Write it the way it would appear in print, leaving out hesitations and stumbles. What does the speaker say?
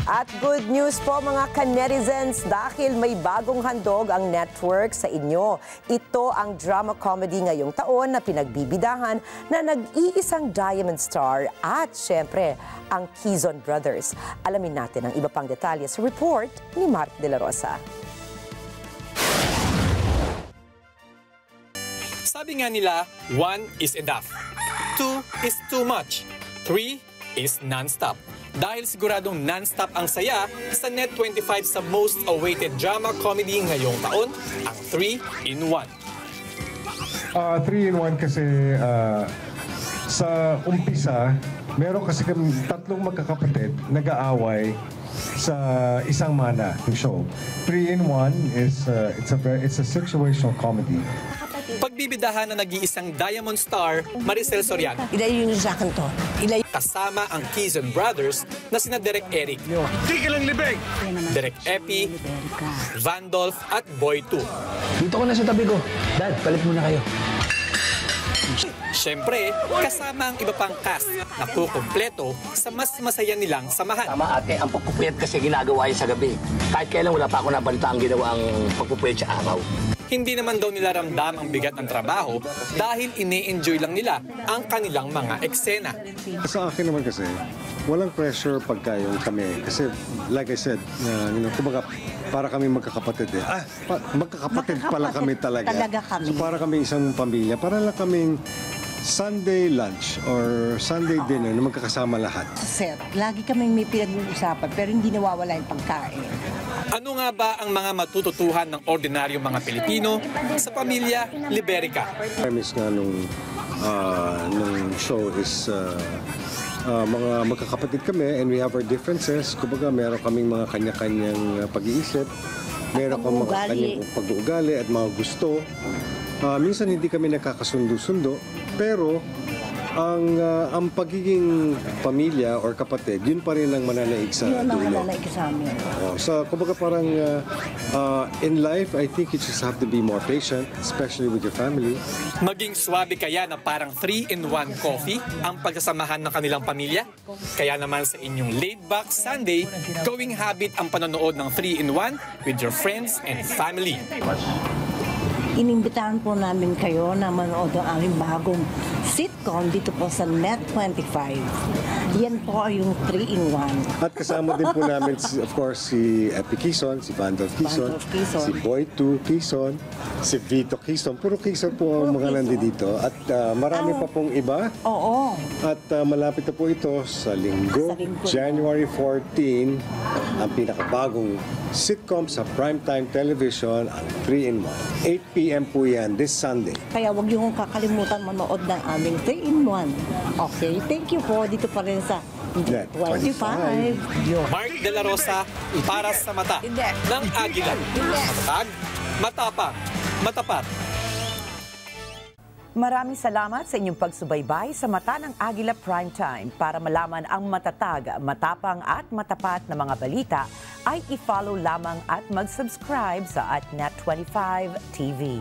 At good news po mga ka-netizens dahil may bagong handog ang network sa inyo. Ito ang drama comedy ngayong taon na pinagbibidahan na nag-iisang Diamond Star at syempre ang Quezon Brothers. Alamin natin ang iba pang detalye sa report ni Mark De La Rosa. Sabi nga nila, 1 is enough, 2 is too much, 3 is non-stop. Dahil siguradong non-stop ang saya sa Net25 sa most awaited drama comedy ngayong taon, ang 3-in-1. 3-in-1 kasi sa umpisa, meron kasi kami tatlong magkakapatid nag-aaway sa isang mana ng show. 3-in-1 is it's a situational comedy. Pagbibidahan na nag-iisang Diamond Star, Maricel Soriano. Ilayo nyo sa akin to. Kasama ang Quezon Brothers na sina Direk Eric, Direk Epi, Vandolph at Boy 2. Dito ko na sa tabi ko. Dad, palit muna kayo. Siyempre, kasama ang iba pang cast na kukumpleto sa mas masaya nilang samahan. Tama ate, ang pagpupuyat kasi ginagawa yun sa gabi. Kahit kailan wala pa ako nabalita ang ginawang pagpupuyat sa araw. Hindi naman daw nila ramdam ang bigat ng trabaho dahil ini-enjoy lang nila ang kanilang mga eksena. Sa akin naman kasi, walang pressure pagka yung kami. Kasi, like I said, kumbaga, para kami magkakapatid eh. Magkakapatid pala kami talaga. Talaga kami. So, para kami isang pamilya. Para lang kaming Sunday lunch or Sunday dinner na magkakasama lahat. Sa set, lagi kaming may pinag-uusapan pero hindi nawawala yung pagkain. Ano nga ba ang mga matututuhan ng ordinaryong mga Pilipino sa pamilya Liberica? Premise nga nung show is mga magkakapatid kami and we have our differences. Kumbaga meron kaming mga kanya-kanyang pag-iisip. Meron kang mga kanyang pag-uugali at mga gusto. Minsan hindi kami nakakasundo-sundo, pero ang pagiging pamilya or kapatid, yun pa rin ang mananaig sa dulo. Yun ang mananaig sa amin. So, kumbaga parang in life, I think you just have to be more patient, especially with your family. Maging swabe kaya na parang 3-in-1 coffee ang pagsasamahan ng kanilang pamilya? Kaya naman sa inyong laid-back Sunday, gawing habit ang panonood ng 3-in-1 with your friends and family. Inimbitahan po namin kayo na manood ng aming bagong sitcom dito po sa Net25. Yan po yung 3-in-1. At kasama din po namin, of course, si Epi Quezon, si Vandolph Quezon, si Boy 2 Quezon, si Vito Quezon. Puro Quezon po ang mga nandito. At marami pa pong iba. Oo. At malapit na po ito sa linggo, January 14, ang pinakabagong sitcom sa primetime television, ang 3-in-1. 8 p.m. po yan this Sunday. Kaya huwag niyo kong kakalimutan manood ng aming 3-in-1. Okay, thank you po. Dito pa rin sa Net25. Mark De La Rosa, para sa mata ng Agila. Matatag, matapang, matapat. Maraming salamat sa inyong pagsubaybay sa Mata ng Agila Primetime. Para malaman ang matatag, matapang at matapat na mga balita, ay i-follow lamang at mag-subscribe sa @Net25 TV.